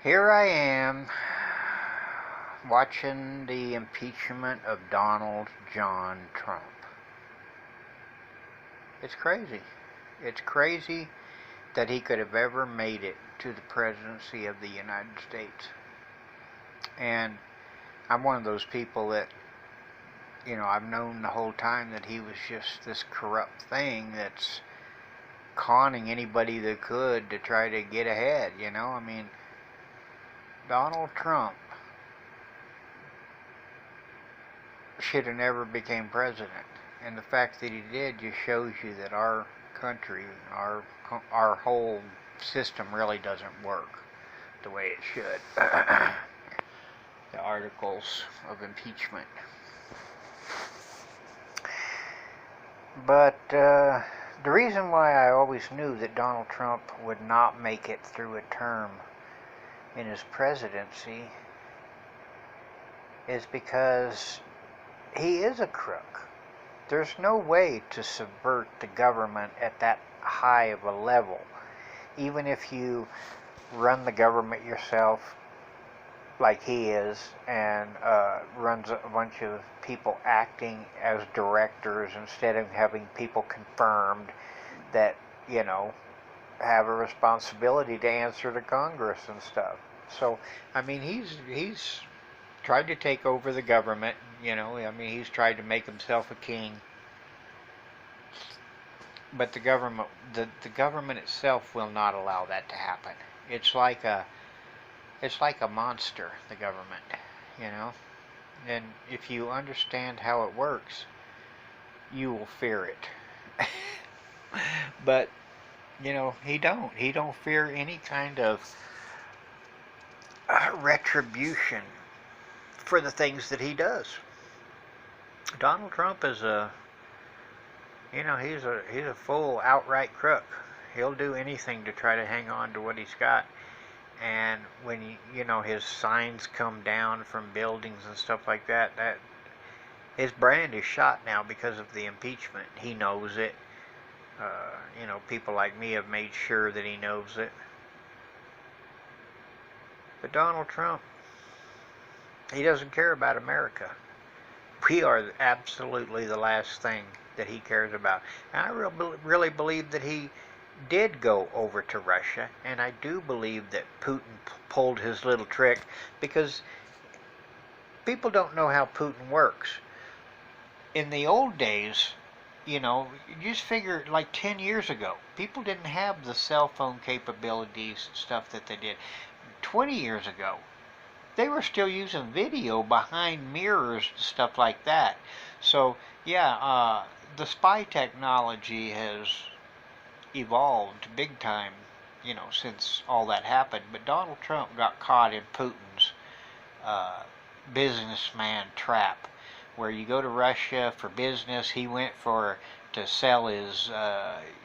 Here I am watching the impeachment of Donald John Trump. It's crazy. It's crazy that he could have ever made it to the presidency of the United States. And I'm one of those people that, I've known the whole time that he was just this corrupt thing that's conning anybody that could to try to get ahead, Donald Trump should have never became president. And the fact that he did just shows you that our country, our whole system really doesn't work the way it should. The articles of impeachment. But the reason why I always knew that Donald Trump would not make it through a term in his presidency is because he is a crook. There's no way to subvert the government at that high of a level. Even if you run the government yourself like he is and runs a bunch of people acting as directors instead of having people confirmed that, have a responsibility to answer to Congress and stuff. So, he's tried to take over the government, he's tried to make himself a king. But the government itself will not allow that to happen. It's like a monster, the government, And if you understand how it works, you will fear it. But he don't fear any kind of retribution for the things that he does. Donald Trump is he's a full outright crook. He'll do anything to try to hang on to what he's got. And when his signs come down from buildings and stuff like that, his brand is shot now because of the impeachment. He knows it. People like me have made sure that he knows it. But Donald Trump, he doesn't care about America. We are absolutely the last thing that he cares about. And I really believe that he did go over to Russia, and I do believe that Putin pulled his little trick, because people don't know how Putin works. In the old days, you just figure like 10 years ago, people didn't have the cell phone capabilities and stuff that they did. 20 years ago, they were still using video behind mirrors and stuff like that. So, yeah, the spy technology has evolved big time, since all that happened. But Donald Trump got caught in Putin's businessman trap, where you go to Russia for business. He went to sell his,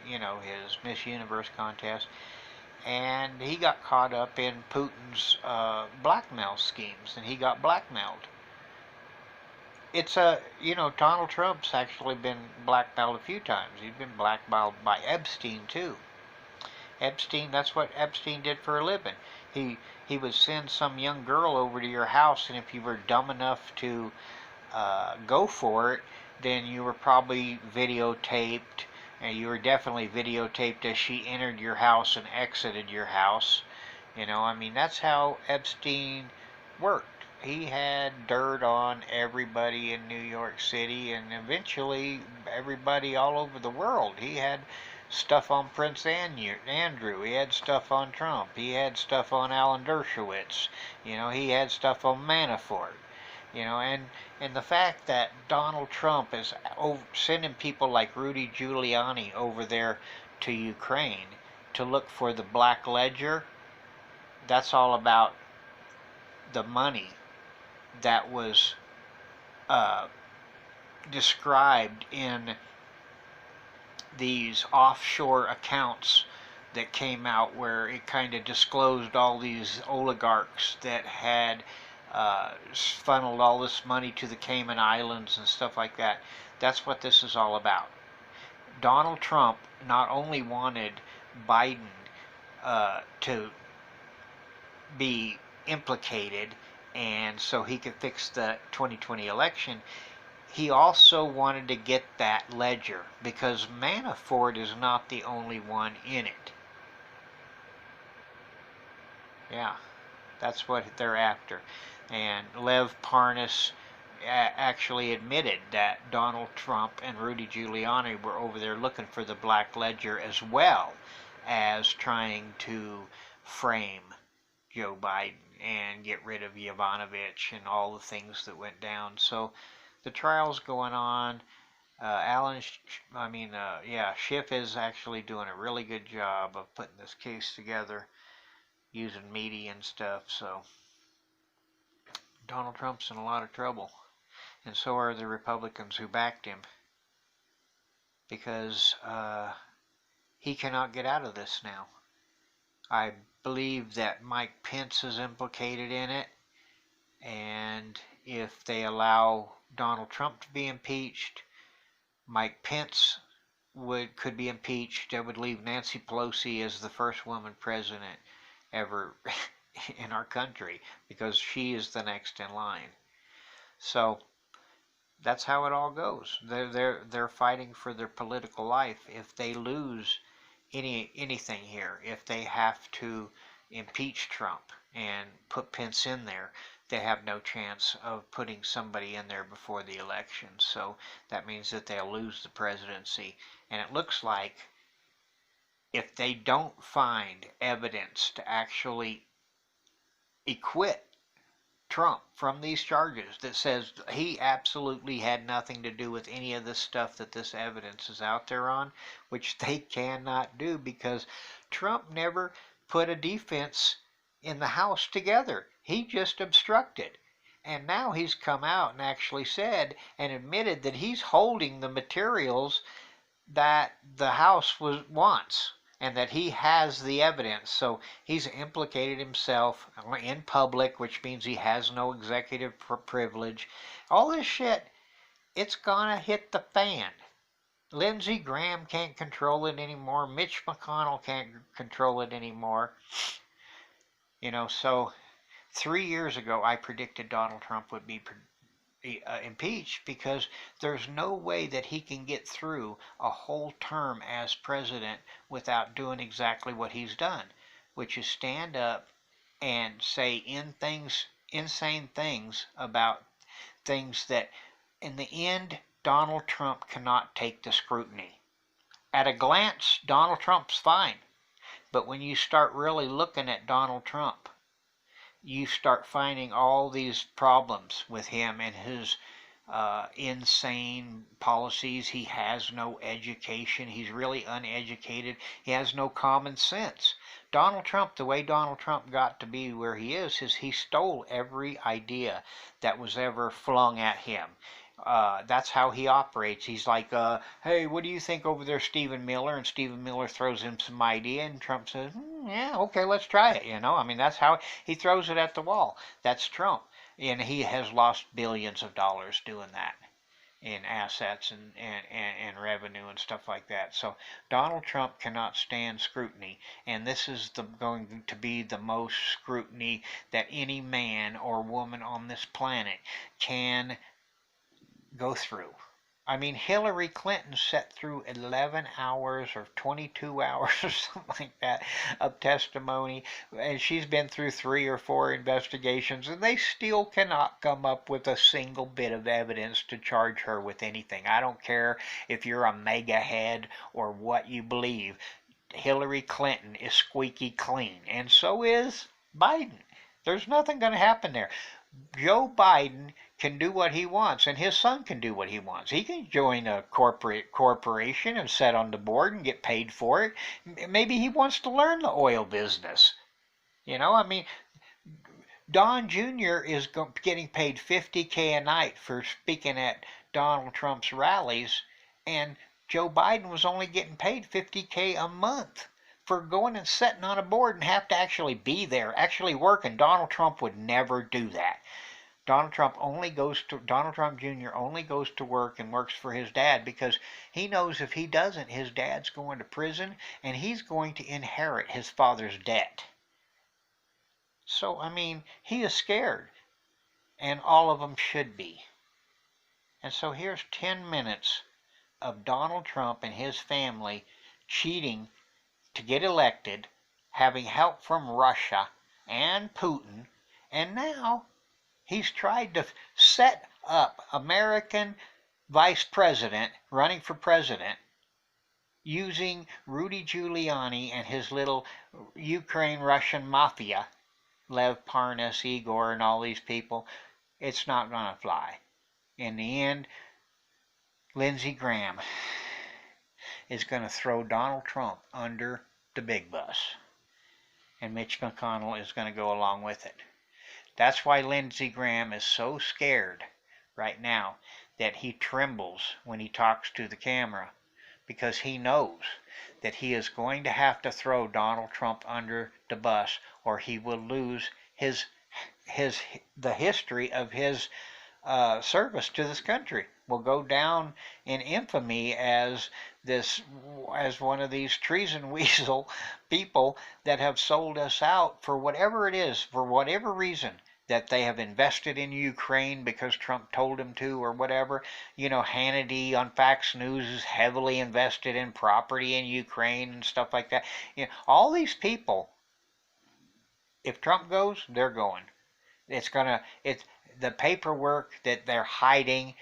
his Miss Universe contest, and he got caught up in Putin's blackmail schemes, and he got blackmailed. It's Donald Trump's actually been blackmailed a few times. He's been blackmailed by Epstein too. That's what Epstein did for a living. He would send some young girl over to your house, and if you were dumb enough to go for it, then you were probably videotaped, and you were definitely videotaped as she entered your house and exited your house. That's how Epstein worked. He had dirt on everybody in New York City, and eventually everybody all over the world. He had stuff on Prince Andrew. He had stuff on Trump. He had stuff on Alan Dershowitz. He had stuff on Manafort. And the fact that Donald Trump is sending people like Rudy Giuliani over there to Ukraine to look for the Black Ledger, that's all about the money that was described in these offshore accounts that came out, where it kind of disclosed all these oligarchs that had funneled all this money to the Cayman Islands and stuff like that. That's what this is all about. Donald Trump not only wanted Biden to be implicated, and so he could fix the 2020 election. He also wanted to get that ledger because Manafort is not the only one in it. Yeah, that's what they're after. And Lev Parnas actually admitted that Donald Trump and Rudy Giuliani were over there looking for the black ledger, as well as trying to frame Joe Biden and get rid of Yovanovitch and all the things that went down. So the trial's going on. Schiff is actually doing a really good job of putting this case together using media and stuff. So Donald Trump's in a lot of trouble, and so are the Republicans who backed him, because he cannot get out of this now. I believe that Mike Pence is implicated in it, and if they allow Donald Trump to be impeached, Mike Pence could be impeached. That would leave Nancy Pelosi as the first woman president ever in our country, because she is the next in line. So that's how it all goes. They're fighting for their political life. If they lose anything here, if they have to impeach Trump and put Pence in there, they have no chance of putting somebody in there before the election. So that means that they'll lose the presidency. And it looks like if they don't find evidence to actually acquit Trump from these charges that says he absolutely had nothing to do with any of this stuff that this evidence is out there on, which they cannot do because Trump never put a defense in the House together. He just obstructed. And now he's come out and actually said and admitted that he's holding the materials that the House wants, and that he has the evidence. So he's implicated himself in public, which means he has no executive privilege. All this shit, it's gonna hit the fan. Lindsey Graham can't control it anymore. Mitch McConnell can't control it anymore. So 3 years ago I predicted Donald Trump would be impeached, because there's no way that he can get through a whole term as president without doing exactly what he's done, which is stand up and say insane things about things that in the end Donald Trump cannot take the scrutiny. At a glance, Donald Trump's fine, but when you start really looking at Donald Trump, you start finding all these problems with him and his insane policies. He has no education. He's really uneducated. He has no common sense. Donald Trump, the way Donald Trump got to be where he is he stole every idea that was ever flung at him. That's how he operates. He's like, hey, what do you think over there, Stephen Miller? And Stephen Miller throws him some idea, and Trump says, yeah, okay, let's try it. That's how he throws it at the wall. That's Trump. And he has lost billions of dollars doing that in assets and revenue and stuff like that. So Donald Trump cannot stand scrutiny, and this is going to be the most scrutiny that any man or woman on this planet can go through. I mean, Hillary Clinton sat through 11 hours or 22 hours or something like that of testimony, and she's been through 3 or 4 investigations, and they still cannot come up with a single bit of evidence to charge her with anything. I don't care if you're a mega head or what you believe. Hillary Clinton is squeaky clean, and so is Biden. There's nothing going to happen there. Joe Biden can do what he wants, and his son can do what he wants. He can join a corporation and sit on the board and get paid for it. Maybe he wants to learn the oil business. Don Jr. is getting paid $50K a night for speaking at Donald Trump's rallies, and Joe Biden was only getting paid $50K a month for going and sitting on a board and have to actually be there, actually working. Donald Trump would never do that. Donald Trump Jr. only goes to work and works for his dad, because he knows if he doesn't, his dad's going to prison and he's going to inherit his father's debt. So, I mean, he is scared, and all of them should be. And so here's 10 minutes of Donald Trump and his family cheating to get elected, having help from Russia and Putin, and now he's tried to set up American vice president running for president using Rudy Giuliani and his little Ukraine-Russian mafia, Lev Parnas, Igor, and all these people. It's not going to fly. In the end, Lindsey Graham is going to throw Donald Trump under the big bus, and Mitch McConnell is going to go along with it. That's why Lindsey Graham is so scared right now that he trembles when he talks to the camera, because he knows that he is going to have to throw Donald Trump under the bus, or he will lose the history of his service to this country. Will go down in infamy as one of these treason weasel people that have sold us out for whatever it is, for whatever reason, that they have invested in Ukraine because Trump told them to, or whatever. You know, Hannity on Fox News is heavily invested in property in Ukraine and stuff like that. You know, all these people, if Trump goes, they're going. It's the paperwork that they're hiding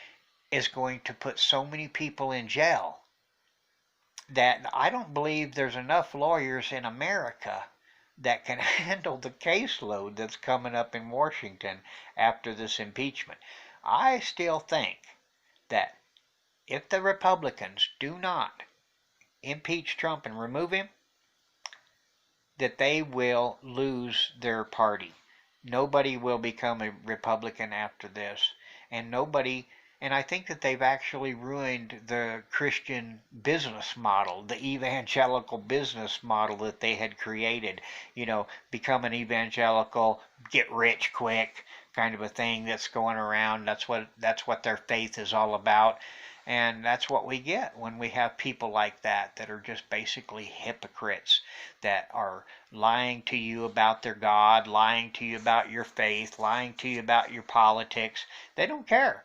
is going to put so many people in jail that I don't believe there's enough lawyers in America that can handle the caseload that's coming up in Washington after this impeachment. I still think that if the Republicans do not impeach Trump and remove him, that they will lose their party. Nobody will become a Republican after this, and I think that they've actually ruined the Christian business model, the evangelical business model that they had created. You know, become an evangelical, get rich quick kind of a thing that's going around. That's what their faith is all about. And that's what we get when we have people like that are just basically hypocrites, that are lying to you about their God, lying to you about your faith, lying to you about your politics. They don't care.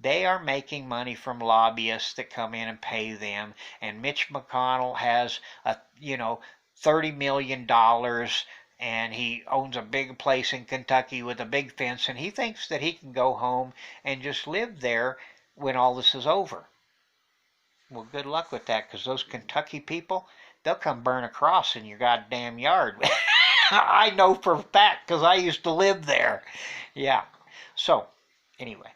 They are making money from lobbyists that come in and pay them. And Mitch McConnell has $30 million, and he owns a big place in Kentucky with a big fence, and he thinks that he can go home and just live there when all this is over. Well, good luck with that, because those Kentucky people, they'll come burn a cross in your goddamn yard. I know for a fact, because I used to live there. Yeah. So, anyway,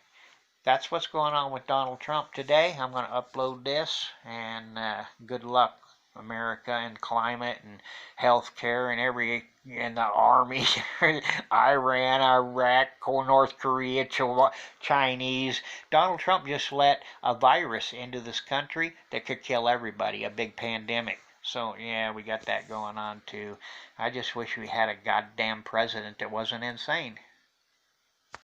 that's what's going on with Donald Trump today. I'm going to upload this, and good luck, America, and climate, and health care, and the army, Iran, Iraq, North Korea, Chinese. Donald Trump just let a virus into this country that could kill everybody, a big pandemic. So, yeah, we got that going on, too. I just wish we had a goddamn president that wasn't insane.